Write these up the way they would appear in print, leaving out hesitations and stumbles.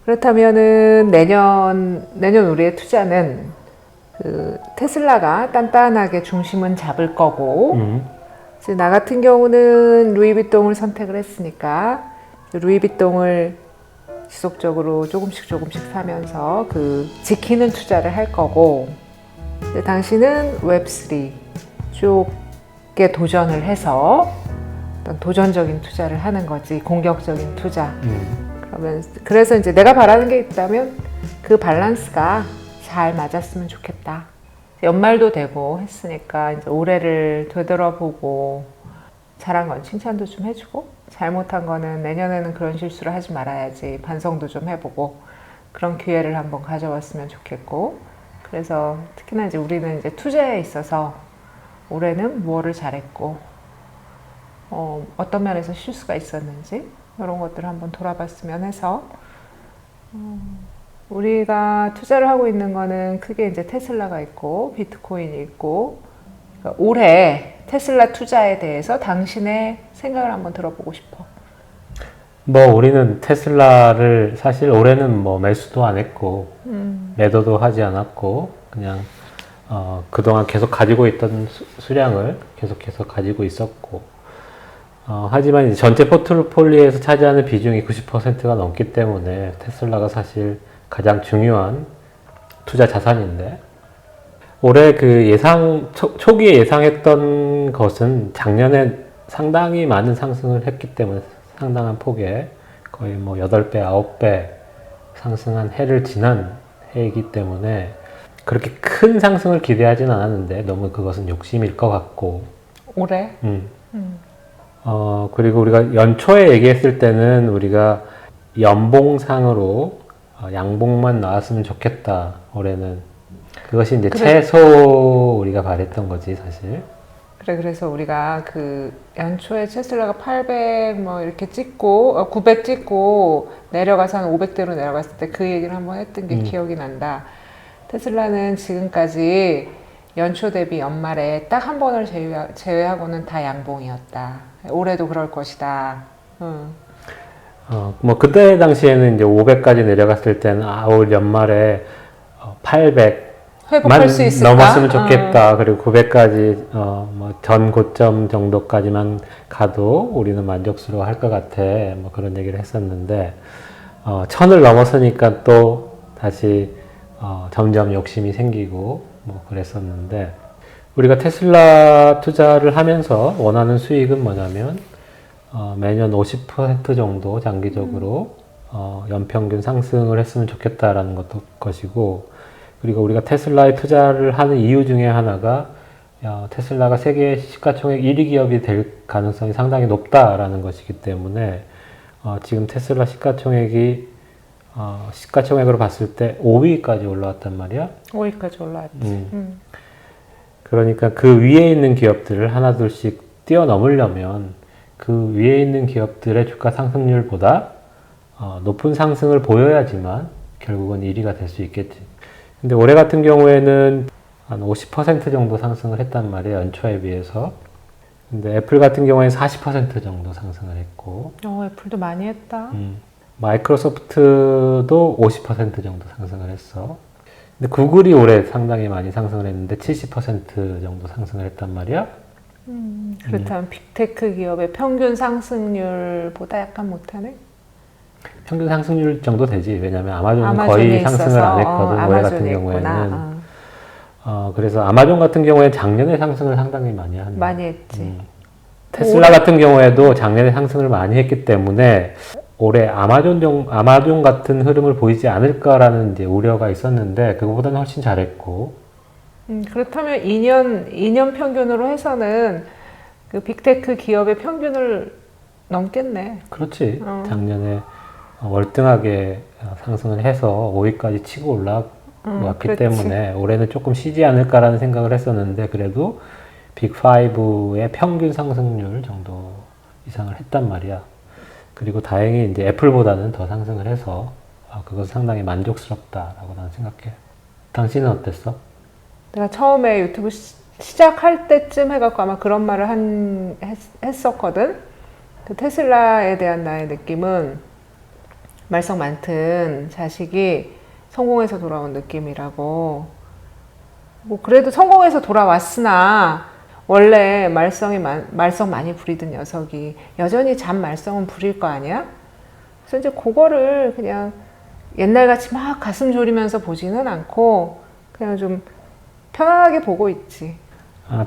그렇다면은 내년 우리의 투자는 그 테슬라가 단단하게 중심은 잡을 거고, 이제 나 같은 경우는 루이비통을 선택을 했으니까 루이비통을 지속적으로 조금씩 사면서 그 지키는 투자를 할 거고, 근데 당신은 웹3 쪽에 도전을 해서 어떤 도전적인 투자를 하는 거지, 공격적인 투자. 그래서 이제 내가 바라는 게 있다면 그 밸런스가 잘 맞았으면 좋겠다. 연말도 되고 했으니까 이제 올해를 되돌아보고 잘한 건 칭찬도 좀 해주고 잘못한 거는 내년에는 그런 실수를 하지 말아야지 반성도 좀 해보고 그런 기회를 한번 가져왔으면 좋겠고, 그래서 특히나 이제 우리는 이제 투자에 있어서 올해는 무엇을 잘했고 어떤 면에서 실수가 있었는지 이런 것들을 한번 돌아봤으면 해서, 우리가 투자를 하고 있는 거는 크게 이제 테슬라가 있고 비트코인이 있고, 그러니까 올해 테슬라 투자에 대해서 당신의 생각을 한번 들어보고 싶어. 뭐 우리는 테슬라를 사실 올해는 뭐 매수도 안 했고 매도도 하지 않았고 그냥 그동안 계속 가지고 있던 수량을 계속해서 가지고 있었고, 하지만 이제 전체 포트폴리오에서 차지하는 비중이 90%가 넘기 때문에 테슬라가 사실 가장 중요한 투자 자산인데, 올해 그 초기에 예상했던 것은 작년에 상당히 많은 상승을 했기 때문에 상당한 폭의 거의 뭐 8배, 9배 상승한 해를 지난 해이기 때문에 그렇게 큰 상승을 기대하진 않았는데 너무 그것은 욕심일 것 같고. 올해? 그리고 우리가 연초에 얘기했을 때는 우리가 연봉상으로 양봉만 나왔으면 좋겠다, 올해는. 그것이 이제 최소 우리가 바랬던 거지, 사실. 그래서 우리가 그 연초에 테슬라가 800 뭐 이렇게 찍고 900 찍고 내려가서 한 500대로 내려갔을 때 그 얘기를 한번 했던 게 기억이 난다. 테슬라는 지금까지 연초 대비 연말에 딱 한 번을 제외하고는 다 양봉이었다. 올해도 그럴 것이다. 뭐 그때 당시에는 이제 500까지 내려갔을 때는 올 연말에 800 회복할 수 있을까? 넘었으면 좋겠다. 그리고 900까지 뭐 전 고점 정도까지만 가도 우리는 만족스러워 할 것 같아. 뭐 그런 얘기를 했었는데 1000을 넘었으니까 또 다시 점점 욕심이 생기고 뭐 그랬었는데, 우리가 테슬라 투자를 하면서 원하는 수익은 뭐냐면 매년 50% 정도 장기적으로 연평균 상승을 했으면 좋겠다라는 것이고, 그리고 우리가 테슬라에 투자를 하는 이유 중에 하나가 테슬라가 세계 시가총액 1위 기업이 될 가능성이 상당히 높다라는 것이기 때문에 지금 테슬라 시가총액으로 봤을 때 5위까지 올라왔단 말이야. 5위까지 올라왔지. 그러니까 그 위에 있는 기업들을 하나둘씩 뛰어넘으려면 그 위에 있는 기업들의 주가 상승률보다 높은 상승을 보여야지만 결국은 1위가 될 수 있겠지. 근데 올해 같은 경우에는 한 50% 정도 상승을 했단 말이에요, 연초에 비해서. 근데 애플 같은 경우에는 40% 정도 상승을 했고. 애플도 많이 했다. 마이크로소프트도 50% 정도 상승을 했어. 근데 구글이 올해 상당히 많이 상승을 했는데 70% 정도 상승을 했단 말이야. 그렇다면 빅테크 기업의 평균 상승률보다 약간 못하네? 평균 상승률 정도 되지. 왜냐면 아마존은 거의 상승을 안 했거든, 올해 같은 경우에는. 그래서 아마존 같은 경우에 작년에 상승을 상당히 많이 한다. 많이 했지. 테슬라 같은 경우에도 작년에 상승을 많이 했기 때문에 올해 아마존 같은 흐름을 보이지 않을까라는 이제 우려가 있었는데 그거보다는 훨씬 잘했고. 그렇다면 2년 평균으로 해서는 그 빅테크 기업의 평균을 넘겠네. 그렇지. 작년에 월등하게 상승을 해서 5위까지 치고 올라왔기 때문에 올해는 조금 쉬지 않을까라는 생각을 했었는데, 그래도 빅5의 평균 상승률 정도 이상을 했단 말이야. 그리고 다행히 이제 애플보다는 더 상승을 해서 그것은 상당히 만족스럽다라고 나는 생각해. 당신은 어땠어? 내가 처음에 유튜브 시작할 때쯤 해갖고 아마 그런 말을 했었거든. 그 테슬라에 대한 나의 느낌은 말썽 많던 자식이 성공해서 돌아온 느낌이라고. 뭐 그래도 성공해서 돌아왔으나 원래 말썽 많이 부리던 녀석이 여전히 말썽은 부릴 거 아니야? 그래서 이제 그거를 그냥 옛날같이 막 가슴 졸이면서 보지는 않고 그냥 좀 편안하게 보고 있지.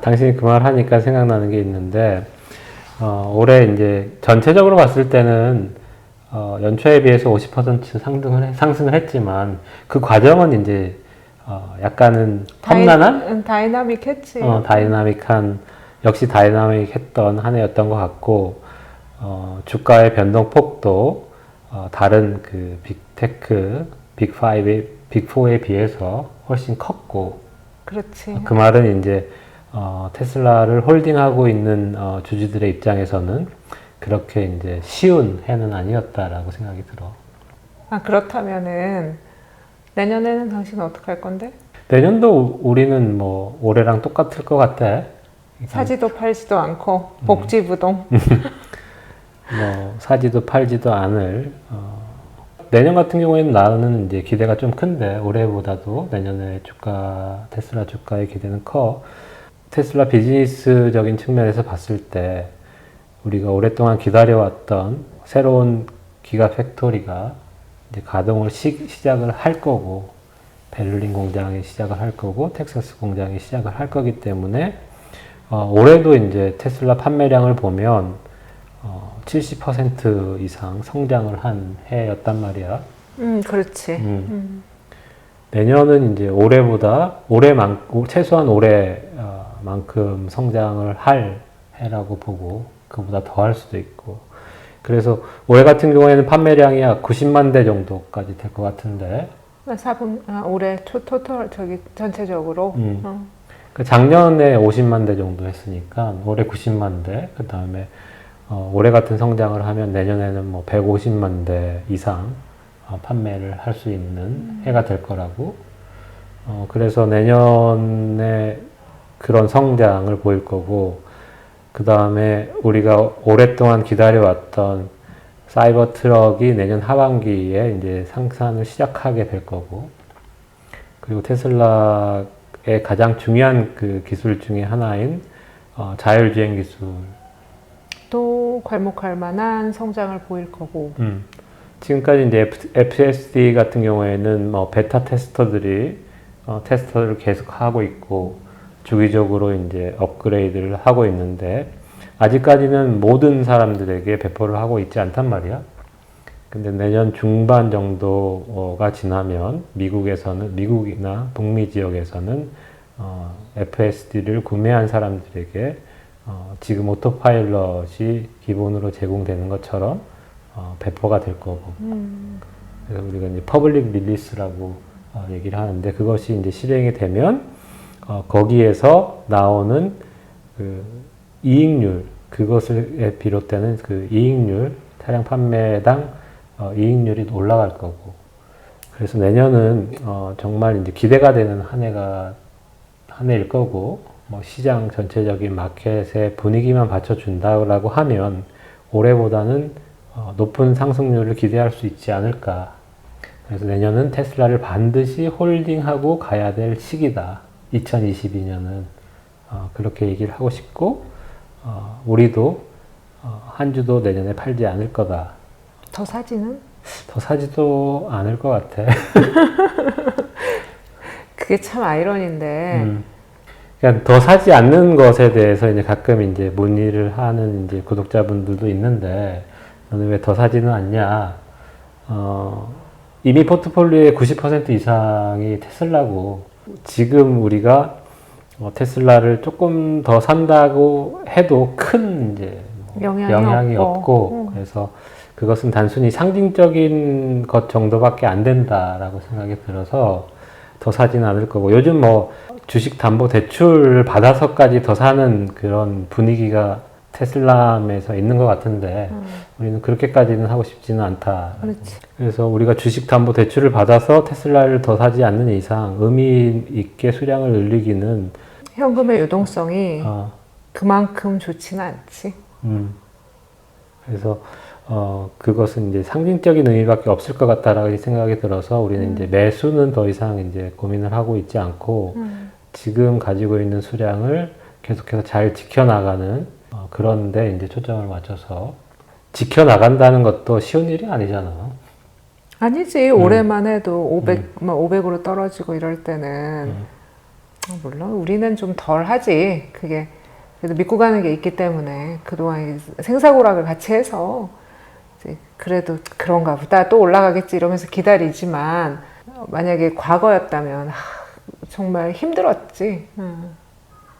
당신이 그 말 하니까 생각나는 게 있는데, 올해 이제 전체적으로 봤을 때는 연초에 비해서 50% 상승을 했지만 그 과정은 이제 약간은 험난한 다이나믹했지. 역시 다이나믹했던 한 해였던 것 같고, 주가의 변동폭도 다른 그 빅테크, 빅4에 비해서 훨씬 컸고, 그렇지. 그 말은 이제 테슬라를 홀딩하고 있는 주주들의 입장에서는 그렇게 이제 쉬운 해는 아니었다라고 생각이 들어. 그렇다면은 내년에는 당신은 어떻게 할 건데? 내년도 우리는 뭐 올해랑 똑같을 것 같아. 사지도 팔지도 않고 복지부동. 뭐 사지도 팔지도 않을. 내년 같은 경우에는 나는 이제 기대가 좀 큰데 올해보다도 내년에 테슬라 주가의 기대는 커. 테슬라 비즈니스적인 측면에서 봤을 때 우리가 오랫동안 기다려왔던 새로운 기가 팩토리가 이제 가동을 시작을 할 거고, 베를린 공장이 시작을 할 거고, 텍사스 공장이 시작을 할 거기 때문에 올해도 이제 테슬라 판매량을 보면 70% 이상 성장을 한 해였단 말이야. 그렇지. 내년은 이제 최소한 올해만큼 성장을 할 해라고 보고, 그보다 더 할 수도 있고. 그래서 올해 같은 경우에는 판매량이 약 90만 대 정도까지 될 것 같은데. 올해 토탈 전체적으로. 그 작년에 50만 대 정도 했으니까 올해 90만 대. 그 다음에 올해 같은 성장을 하면 내년에는 뭐 150만 대 이상 판매를 할 수 있는 해가 될 거라고. 그래서 내년에 그런 성장을 보일 거고, 그 다음에 우리가 오랫동안 기다려왔던 사이버 트럭이 내년 하반기에 이제 생산을 시작하게 될 거고, 그리고 테슬라의 가장 중요한 그 기술 중에 하나인 자율주행 기술. 또 괄목할 만한 성장을 보일 거고. 지금까지 이제 FSD 같은 경우에는 뭐 베타 테스터들이 테스터를 계속 하고 있고 주기적으로 이제 업그레이드를 하고 있는데 아직까지는 모든 사람들에게 배포를 하고 있지 않단 말이야. 근데 내년 중반 정도가 지나면 미국이나 북미 지역에서는 FSD를 구매한 사람들에게 지금 오토파일럿이 기본으로 제공되는 것처럼 배포가 될 거고. 그래서 우리가 이제 퍼블릭 릴리스라고 얘기를 하는데 그것이 이제 실행이 되면 거기에서 나오는 그 이익률, 그것을 비롯되는 그 이익률, 차량 판매당 이익률이 올라갈 거고. 그래서 내년은 정말 이제 기대가 되는 한 해일 거고, 뭐 시장 전체적인 마켓의 분위기만 받쳐준다라고 하면 올해보다는 높은 상승률을 기대할 수 있지 않을까. 그래서 내년은 테슬라를 반드시 홀딩하고 가야 될 시기다. 2022년은 그렇게 얘기를 하고 싶고, 우리도 한 주도 내년에 팔지 않을 거다. 더 사지는? 더 사지도 않을 것 같아. 그게 참 아이러니인데. 그러니까 더 사지 않는 것에 대해서 이제 가끔 이제 문의를 하는 이제 구독자분들도 있는데, 너는 왜 더 사지는 않냐? 이미 포트폴리오의 90% 이상이 테슬라고, 지금 우리가 테슬라를 조금 더 산다고 해도 큰 이제 영향이 없고, 그래서 그것은 단순히 상징적인 것 정도밖에 안 된다라고 생각이 들어서 더 사지는 않을 거고, 요즘 뭐 주식 담보 대출 받아서까지 더 사는 그런 분위기가 테슬라에서 있는 것 같은데 우리는 그렇게까지는 하고 싶지는 않다. 그렇지. 그래서 우리가 주식 담보 대출을 받아서 테슬라를 더 사지 않는 이상 의미 있게 수량을 늘리기는 현금의 유동성이 그만큼 좋지는 않지. 그래서 그것은 이제 상징적인 의미밖에 없을 것 같다라는 생각이 들어서 우리는 이제 매수는 더 이상 이제 고민을 하고 있지 않고 지금 가지고 있는 수량을 계속해서 잘 지켜나가는 그런데 이제 초점을 맞춰서 지켜나간다는 것도 쉬운 일이 아니잖아. 아니지. 올해만 해도 500으로 떨어지고 이럴 때는 물론 우리는 좀 덜 하지. 그게 그래도 믿고 가는 게 있기 때문에 그동안 생사고락을 같이 해서 이제 그래도 그런가 보다 또 올라가겠지 이러면서 기다리지만 만약에 과거였다면 정말 힘들었지.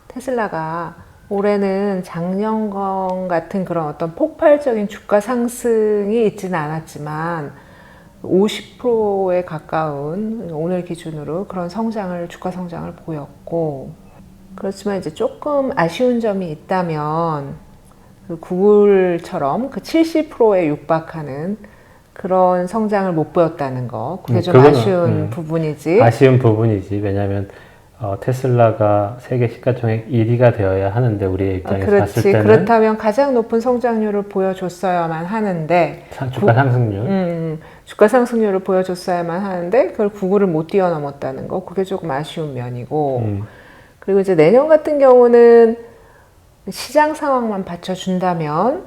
테슬라가 올해는 작년건 같은 그런 어떤 폭발적인 주가 상승이 있지는 않았지만 50%에 가까운 오늘 기준으로 그런 주가 성장을 보였고, 그렇지만 이제 조금 아쉬운 점이 있다면 그 구글처럼 그 70%에 육박하는 그런 성장을 못 보였다는 거, 그게 좀 아쉬운 부분이지. 아쉬운 부분이지. 왜냐하면 테슬라가 세계 시가총액 1위가 되어야 하는데 우리의 입장에서 봤을 때는 그렇다면 가장 높은 성장률을 보여줬어야만 하는데 주가 상승률 주가 상승률을 보여줬어야만 하는데 그걸 구글을 못 뛰어넘었다는 거, 그게 조금 아쉬운 면이고 그리고 이제 내년 같은 경우는 시장 상황만 받쳐준다면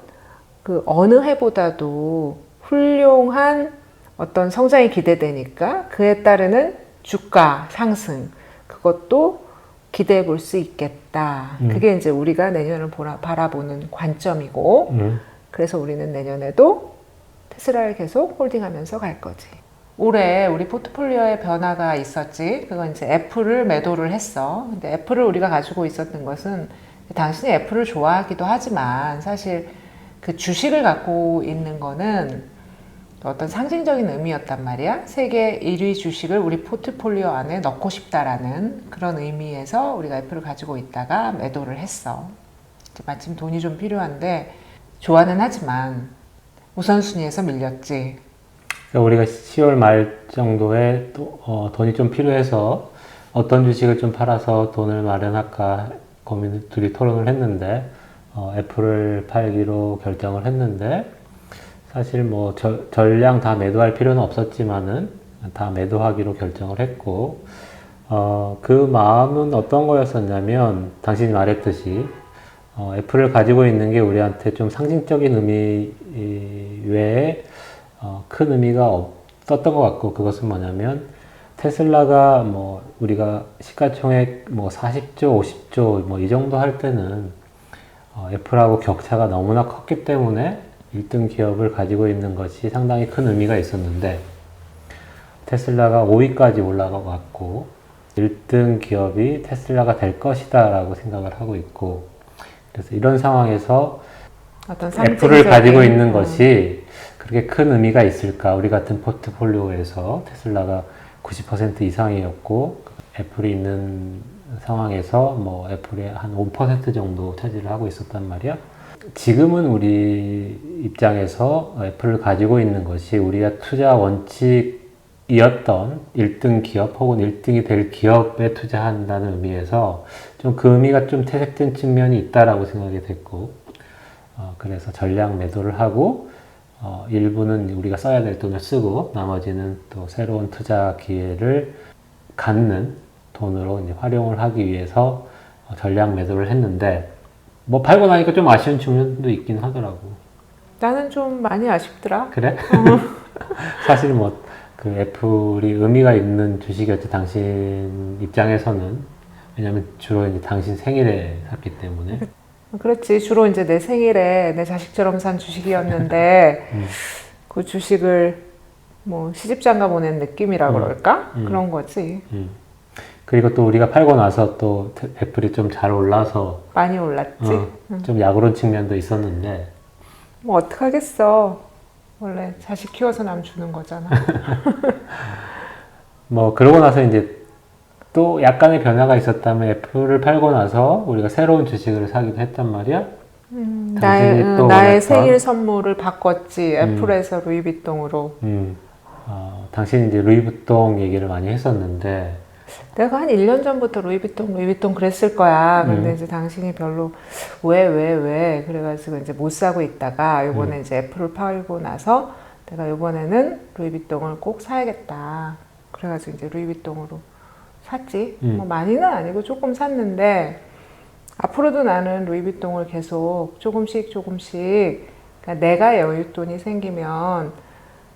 그 어느 해보다도 훌륭한 어떤 성장이 기대되니까 그에 따르는 주가 상승, 그것도 기대해 볼 수 있겠다. 그게 이제 우리가 내년을 바라보는 관점이고, 그래서 우리는 내년에도 테슬라를 계속 홀딩하면서 갈 거지. 올해 우리 포트폴리오에 변화가 있었지. 그건 이제 애플을 매도를 했어. 근데 애플을 우리가 가지고 있었던 것은 당신이 애플을 좋아하기도 하지만 사실 그 주식을 갖고 있는 거는 어떤 상징적인 의미였단 말이야. 세계 1위 주식을 우리 포트폴리오 안에 넣고 싶다라는 그런 의미에서 우리가 애플을 가지고 있다가 매도를 했어. 마침 돈이 좀 필요한데 좋아는 하지만 우선순위에서 밀렸지. 우리가 10월 말 정도에 돈이 좀 필요해서 어떤 주식을 좀 팔아서 돈을 마련할까 고민을 둘이 토론을 했는데 애플을 팔기로 결정을 했는데, 사실 뭐 전량 다 매도할 필요는 없었지만은 다 매도하기로 결정을 했고, 그 마음은 어떤 거였었냐면 당신이 말했듯이 애플을 가지고 있는 게 우리한테 좀 상징적인 의미 외에 큰 의미가 없었던 것 같고, 그것은 뭐냐면 테슬라가 뭐 우리가 시가총액 뭐 40조, 50조 뭐 이 정도 할 때는 애플하고 격차가 너무나 컸기 때문에 1등 기업을 가지고 있는 것이 상당히 큰 의미가 있었는데, 테슬라가 5위까지 올라가고 1등 기업이 테슬라가 될 것이다 라고 생각을 하고 있고, 그래서 이런 상황에서 애플을 가지고 있는 것이 그렇게 큰 의미가 있을까. 우리 같은 포트폴리오에서 테슬라가 90% 이상이었고 애플이 있는 상황에서 뭐 애플이 한 5% 정도 차지를 하고 있었단 말이야. 지금은 우리 입장에서 애플을 가지고 있는 것이 우리가 투자 원칙이었던 1등 기업 혹은 1등이 될 기업에 투자한다는 의미에서 좀 그 의미가 좀 퇴색된 측면이 있다라고 생각이 됐고, 그래서 전량 매도를 하고 일부는 우리가 써야 될 돈을 쓰고 나머지는 또 새로운 투자 기회를 갖는 돈으로 이제 활용을 하기 위해서 전량 매도를 했는데, 뭐 팔고 나니까 좀 아쉬운 측면도 있긴 하더라고. 나는 좀 많이 아쉽더라. 그래? 사실 뭐 그 애플이 의미가 있는 주식이었지 당신 입장에서는. 왜냐면 주로 이제 당신 생일에 샀기 때문에. 그렇지. 주로 이제 내 생일에 내 자식처럼 산 주식이었는데 그 주식을 뭐 시집장가 보낸 느낌이라 그럴까? 그런 거지. 그리고 또 우리가 팔고 나서 또 애플이 좀 잘 올라서 많이 올랐지. 좀 약오른 측면도 있었는데, 뭐 어떡하겠어. 원래 자식 키워서 남 주는 거잖아. 뭐 그러고 나서 이제 또 약간의 변화가 있었다면 애플을 팔고 나서 우리가 새로운 주식을 사기도 했단 말이야. 나의 생일 선물을 바꿨지. 애플에서 루이비통으로. 당신이 이제 루이비통 얘기를 많이 했었는데, 내가 한 1년 전부터 루이비통 그랬을 거야. 근데 이제 당신이 별로 왜 그래가지고 이제 못 사고 있다가 요번에 이제 애플을 팔고 나서 내가 요번에는 루이비통을 꼭 사야겠다. 그래가지고 이제 루이비통으로 샀지. 뭐 많이는 아니고 조금 샀는데 앞으로도 나는 루이비통을 계속 조금씩 그러니까 내가 여윳돈이 생기면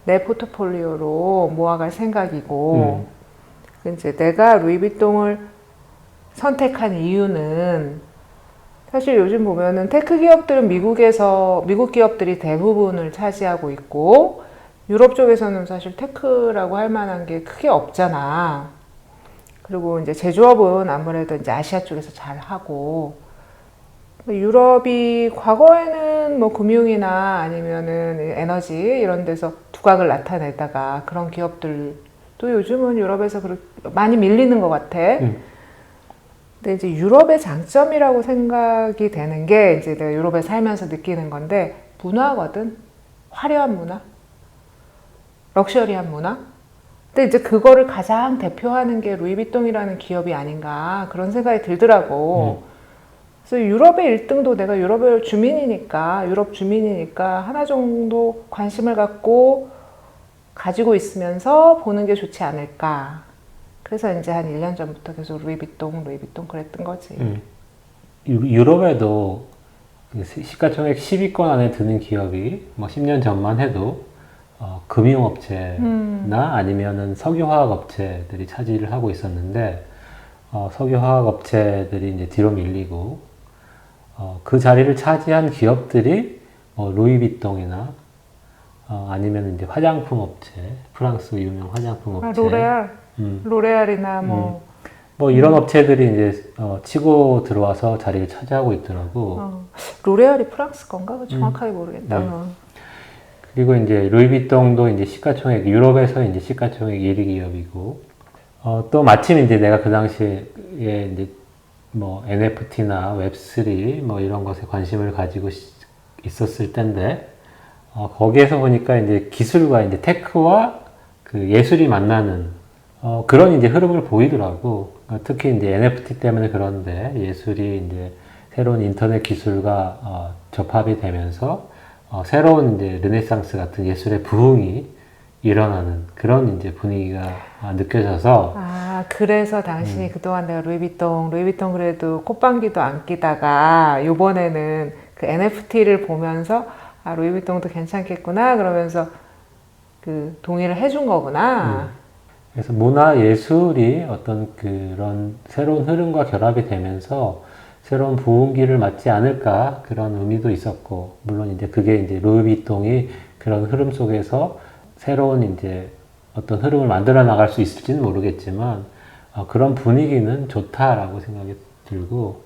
내 포트폴리오로 모아갈 생각이고 이제 내가 루이비통을 선택한 이유는 사실 요즘 보면은 테크 기업들은 미국 기업들이 대부분을 차지하고 있고 유럽 쪽에서는 사실 테크라고 할 만한 게 크게 없잖아. 그리고 이제 제조업은 아무래도 이제 아시아 쪽에서 잘 하고 유럽이 과거에는 뭐 금융이나 아니면은 에너지 이런 데서 두각을 나타내다가 그런 기업들도 요즘은 유럽에서 많이 밀리는 것 같아. 근데 이제 유럽의 장점이라고 생각이 되는 게 이제 내가 유럽에 살면서 느끼는 건데 문화거든. 화려한 문화, 럭셔리한 문화. 근데 이제 그거를 가장 대표하는 게 루이비통이라는 기업이 아닌가 그런 생각이 들더라고. 그래서 유럽의 1등도 내가 유럽 주민이니까 하나 정도 관심을 갖고 가지고 있으면서 보는 게 좋지 않을까. 그래서 이제 한 1년 전부터 계속 루이비통 그랬던 거지. 유럽에도 시가총액 10위권 안에 드는 기업이 뭐 10년 전만 해도 금융업체나 아니면은 석유화학업체들이 차지를 하고 있었는데 석유화학업체들이 이제 뒤로 밀리고 그 자리를 차지한 기업들이 루이비통이나 아니면 이제 화장품 업체, 프랑스 유명 화장품 업체, 로레알이나 뭐 이런 업체들이 이제 치고 들어와서 자리를 차지하고 있더라고. 로레알이 프랑스 건가? 정확하게 모르겠다. 그리고 이제 루이비통도 이제 유럽에서 이제 시가총액 1위 기업이고, 또 마침 이제 내가 그 당시에 이제 뭐 NFT나 웹3 뭐 이런 것에 관심을 가지고 있었을 때인데, 거기에서 보니까 이제 기술과 이제 테크와 그 예술이 만나는 그런 이제 흐름을 보이더라고. 특히 이제 NFT 때문에 그런데 예술이 이제 새로운 인터넷 기술과 접합이 되면서 새로운 이제 르네상스 같은 예술의 부흥이 일어나는 그런 이제 분위기가 느껴져서. 그래서 당신이 그동안 내가 루이비통 그래도 콧방귀도 안 끼다가 요번에는 그 NFT를 보면서 루이비통도 괜찮겠구나 그러면서 그 동의를 해준 거구나. 그래서 문화 예술이 어떤 그런 새로운 흐름과 결합이 되면서 새로운 부흥기를 맞지 않을까 그런 의미도 있었고, 물론 이제 그게 이제 루이비통이 그런 흐름 속에서 새로운 이제 어떤 흐름을 만들어 나갈 수 있을지는 모르겠지만 그런 분위기는 좋다라고 생각이 들고,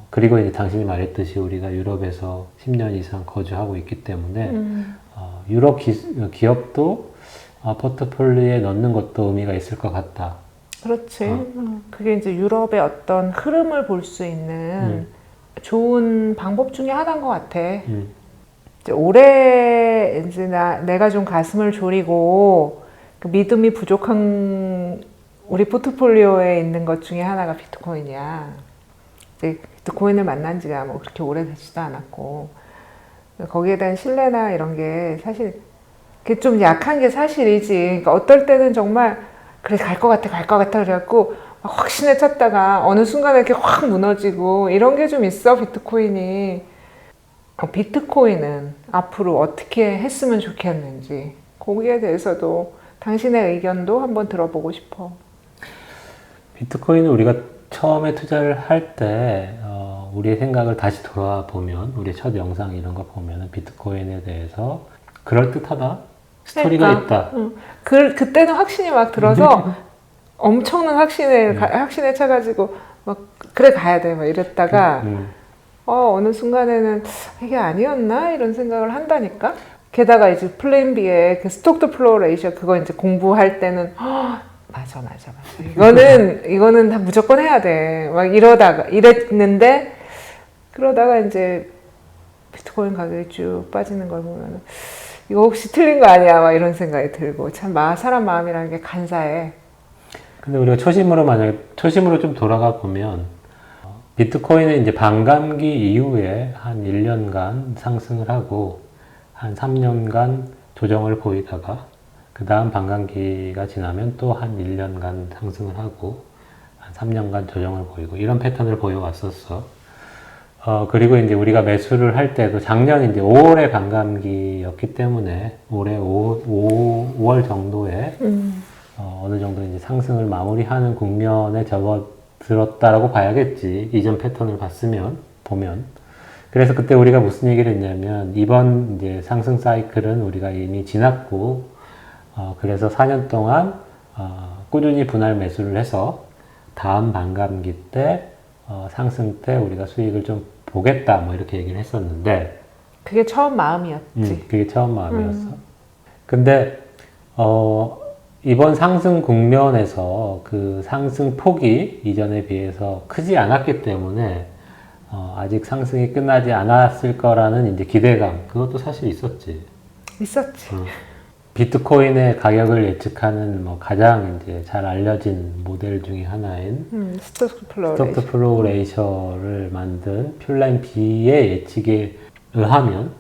그리고 이제 당신이 말했듯이 우리가 유럽에서 10년 이상 거주하고 있기 때문에 유럽 기업도 포트폴리오에 넣는 것도 의미가 있을 것 같다. 그렇지. 그게 이제 유럽의 어떤 흐름을 볼 수 있는 좋은 방법 중에 하나인 것 같아. 이제 올해 이제 내가 좀 가슴을 졸이고 그 믿음이 부족한 우리 포트폴리오에 있는 것 중에 하나가 비트코인이야. 이제 비트코인을 만난 지가 뭐 그렇게 오래되지도 않았고 거기에 대한 신뢰나 이런 게 사실 그게 좀 약한 게 사실이지. 그러니까 어떨 때는 정말 그래 갈 것 같아 그래갖고 막 확신에 찼다가 어느 순간에 이렇게 확 무너지고 이런 게 좀 있어 비트코인이. 비트코인은 앞으로 어떻게 했으면 좋겠는지 거기에 대해서도 당신의 의견도 한번 들어보고 싶어. 비트코인은 우리가 처음에 투자를 할 때 우리의 생각을 다시 돌아보면 우리의 첫 영상 이런 거 보면 비트코인에 대해서 그럴듯하다, 스토리가 있다. 그때는 확신이 막 들어서 엄청난 확신에 차가지고 막 그래 가야 돼 막 이랬다가 어느 순간에는 이게 아니었나 이런 생각을 한다니까. 게다가 이제 플랜 B의 그 스톡 투 플로우 레이셔 그거 이제 공부할 때는 맞아. 이거는 다 무조건 해야 돼. 막 이랬는데 그러다가 이제 비트코인 가격이 쭉 빠지는 걸 보면 이거 혹시 틀린 거 아니야? 막 이런 생각이 들고 참 사람 마음이라는 게 간사해. 근데 우리가 초심으로 좀 돌아가 보면 비트코인은 이제 반감기 이후에 한 1년간 상승을 하고 한 3년간 조정을 보이다가 그 다음 반감기가 지나면 또 한 1년간 상승을 하고 한 3년간 조정을 보이고 이런 패턴을 보여왔었어. 그리고 이제 우리가 매수를 할 때도 작년 이제 5월에 반감기였기 때문에 올해 5월 정도에 어느 정도 이제 상승을 마무리하는 국면에 접어들었다라고 봐야겠지. 이전 패턴을 보면. 그래서 그때 우리가 무슨 얘기를 했냐면 이번 이제 상승 사이클은 우리가 이미 지났고 그래서 4년 동안 꾸준히 분할 매수를 해서 다음 반감기 때 상승 때 우리가 수익을 좀 보겠다 뭐 이렇게 얘기를 했었는데 그게 처음 마음이었지. 그게 처음 마음이었어. 근데 이번 상승 국면에서 그 상승 폭이 이전에 비해서 크지 않았기 때문에 아직 상승이 끝나지 않았을 거라는 이제 기대감 그것도 사실 있었지. 있었지. 비트코인의 가격을 예측하는 뭐 가장 이제 잘 알려진 모델 중에 하나인 스톡스 플로우 레이셔를 만든 퓰렌비의 예측에 의하면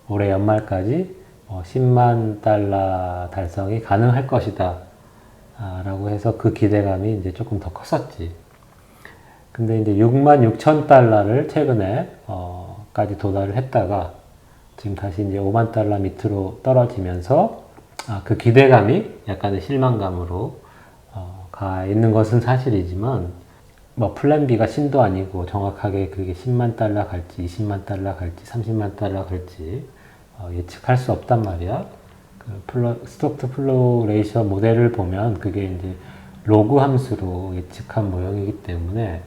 올해 연말까지 10만 달러 달성이 가능할 것이다 라고 해서 그 기대감이 이제 조금 더 컸었지. 근데 이제 6만 6천 달러를 최근에 까지 도달을 했다가 지금 다시 이제 5만 달러 밑으로 떨어지면서 그 기대감이 약간의 실망감으로 가 있는 것은 사실이지만 뭐 플랜 B가 신도 아니고 정확하게 그게 10만 달러 갈지 20만 달러 갈지 30만 달러 갈지 예측할 수 없단 말이야. 그 스톡스 플로우 레이셔 모델을 보면 그게 이제 로그 함수로 예측한 모형이기 때문에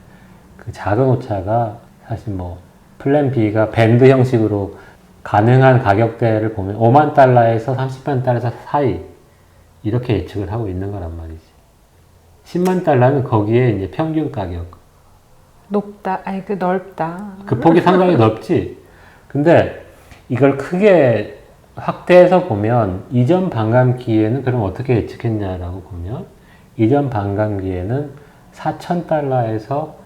그 작은 오차가 사실 뭐 플랜 B가 밴드 형식으로 가능한 가격대를 보면 5만 달러에서 30만 달러 사이 이렇게 예측을 하고 있는 거란 말이지. 10만 달러는 거기에 이제 평균 가격. 높다. 아니 그 넓다. 그 폭이 상당히 넓지. 근데 이걸 크게 확대해서 보면 이전 반감기에는 그럼 어떻게 예측했냐라고 보면 이전 반감기에는 4천 달러에서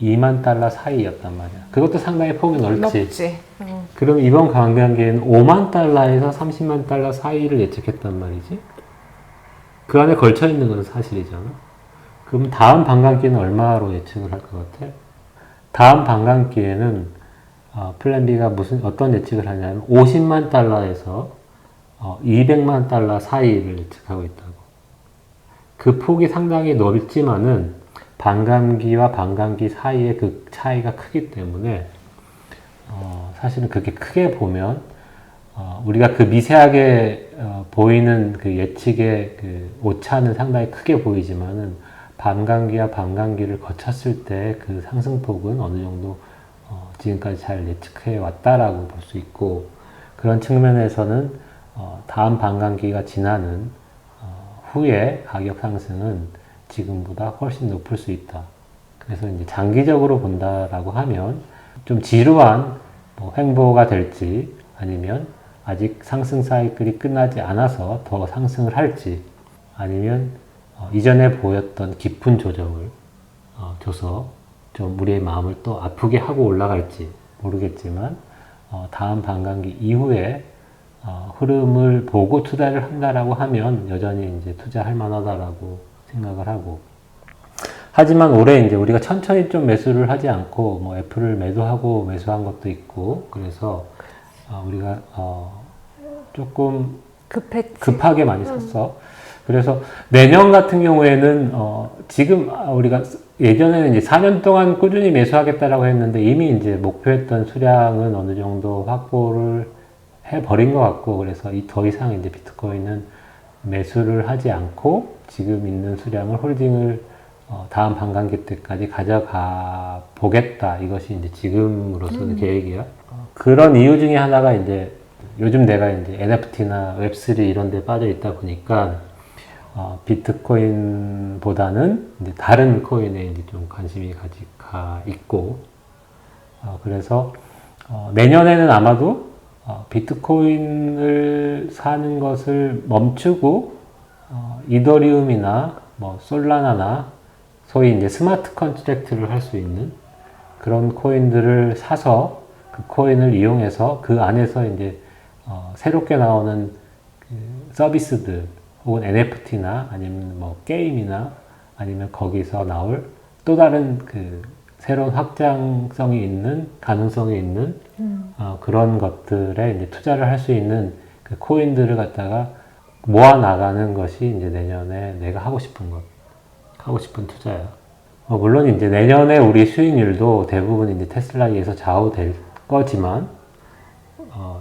2만 달러 사이였단 말이야. 그것도 상당히 폭이 넓지. 그럼 이번 반감기에는 5만 달러에서 30만 달러 사이를 예측했단 말이지. 그 안에 걸쳐 있는 건 사실이잖아. 그럼 다음 반감기는 얼마로 예측을 할 것 같아? 다음 반감기에는 플랜 B가 어떤 예측을 하냐면 50만 달러에서 200만 달러 사이를 예측하고 있다고. 그 폭이 상당히 넓지만은 반감기와 반감기 사이의 그 차이가 크기 때문에 사실은 그렇게 크게 보면 우리가 그 미세하게 보이는 그 예측의 그 오차는 상당히 크게 보이지만은 반감기와 반감기를 거쳤을 때 그 상승폭은 어느 정도 지금까지 잘 예측해 왔다라고 볼 수 있고 그런 측면에서는 다음 반감기가 지나는 후에 가격 상승은 지금보다 훨씬 높을 수 있다. 그래서 이제 장기적으로 본다라고 하면 좀 지루한 횡보가 될지 아니면 아직 상승 사이클이 끝나지 않아서 더 상승을 할지 아니면 이전에 보였던 깊은 조정을 줘서 좀 우리의 마음을 또 아프게 하고 올라갈지 모르겠지만 다음 반감기 이후에 흐름을 보고 투자를 한다라고 하면 여전히 이제 투자할 만하다라고 생각을 하고 하지만 올해 이제 우리가 천천히 좀 매수를 하지 않고 뭐 애플을 매도하고 매수한 것도 있고 그래서 우리가 조금 급하게 많이 샀어. 그래서 내년 같은 경우에는 지금 우리가 예전에는 이제 4년 동안 꾸준히 매수하겠다라고 했는데 이미 이제 목표했던 수량은 어느 정도 확보를 해버린 것 같고 그래서 더 이상 이제 비트코인은 매수를 하지 않고 지금 있는 수량을 홀딩을 다음 반감기 때까지 가져가 보겠다. 이것이 이제 지금으로서는 계획이야. 그런 이유 중에 하나가 이제 요즘 내가 이제 NFT나 웹3 이런 데 빠져 있다 보니까 비트코인보다는 이제 다른 코인에 이제 좀 관심이 가 있고 그래서 내년에는 아마도 비트코인을 사는 것을 멈추고 이더리움이나 뭐 솔라나나 소위 이제 스마트 컨트랙트를 할 수 있는 그런 코인들을 사서 그 코인을 이용해서 그 안에서 이제 새롭게 나오는 그 서비스들 혹은 NFT나 아니면 뭐 게임이나 아니면 거기서 나올 또 다른 그 새로운 확장성이 있는 가능성이 있는 그런 것들에 이제 투자를 할 수 있는 그 코인들을 갖다가 모아 나가는 것이 이제 내년에 내가 하고 싶은 것, 하고 싶은 투자야. 물론 이제 내년에 우리 수익률도 대부분 이제 테슬라에 의해서 좌우될 거지만,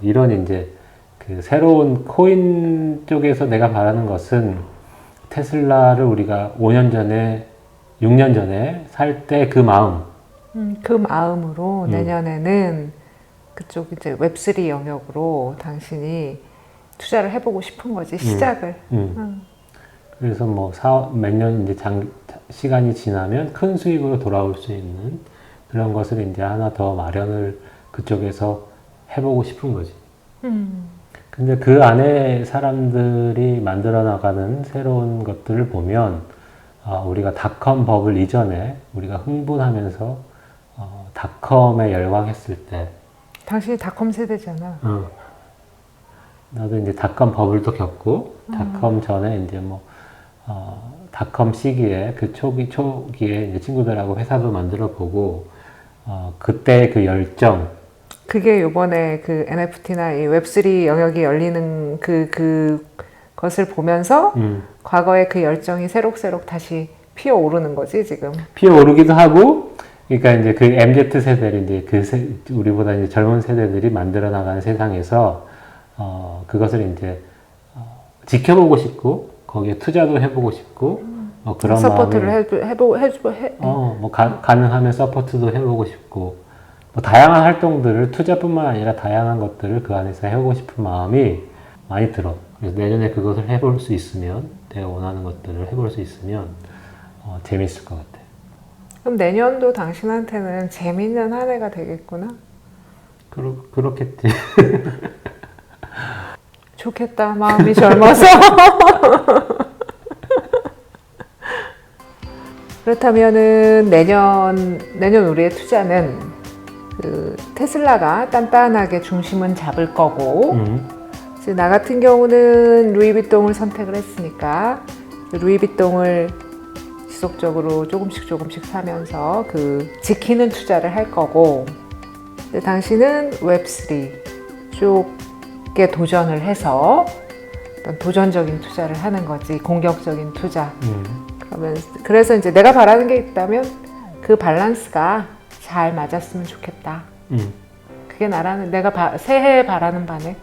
이런 이제 그 새로운 코인 쪽에서 내가 바라는 것은 테슬라를 우리가 5년 전에, 6년 전에 살 때 그 마음. 그 마음으로 내년에는 그쪽 이제 웹3 영역으로 당신이 투자를 해보고 싶은 거지, 시작을. 그래서 뭐 사업 몇 년 이제 시간이 지나면 큰 수익으로 돌아올 수 있는 그런 것을 이제 하나 더 마련을 그쪽에서 해보고 싶은 거지. 근데 그 안에 사람들이 만들어 나가는 새로운 것들을 보면, 우리가 닷컴 버블 이전에 우리가 흥분하면서 닷컴에 열광했을 때, 당신이 닷컴 세대잖아. 나도 이제 닷컴 버블도 겪고, 닷컴 전에 이제 뭐, 닷컴 시기에, 그 초기에 이제 친구들하고 회사도 만들어 보고, 그때 그 열정. 그게 요번에 그 NFT나 이 웹3 영역이 열리는 그것을 보면서 과거의 그 열정이 새록새록 다시 피어오르는 거지, 지금. 피어오르기도 하고, 그러니까 이제 그 MZ 세대를 이제 우리보다 이제 젊은 세대들이 만들어 나가는 세상에서, 그것을 이제, 지켜보고 싶고, 거기에 투자도 해보고 싶고, 그런 서포트를 뭐 가능하면 서포트도 해보고 싶고, 뭐 다양한 활동들을 투자뿐만 아니라 다양한 것들을 그 안에서 해보고 싶은 마음이 많이 들어. 그래서 내년에 그것을 해볼 수 있으면, 내가 원하는 것들을 해볼 수 있으면 재밌을 것 같아. 그럼 내년도 당신한테는 재밌는 한 해가 되겠구나? 그렇겠지. 좋겠다. 마음이 젊어서. 그렇다면은 내년 우리의 투자는 그 테슬라가 단단하게 중심은 잡을 거고, 이제 나 같은 경우는 루이비통을 선택을 했으니까 루이비통을 지속적으로 조금씩 사면서 그 지키는 투자를 할 거고, 근데 당신은 웹3 쪽에 도전을 해서 어떤 도전적인 투자를 하는 거지, 공격적인 투자. 그래서 이제 내가 바라는 게 있다면 그 밸런스가 잘 맞았으면 좋겠다. 그게 내가 새해에 바라는 바네.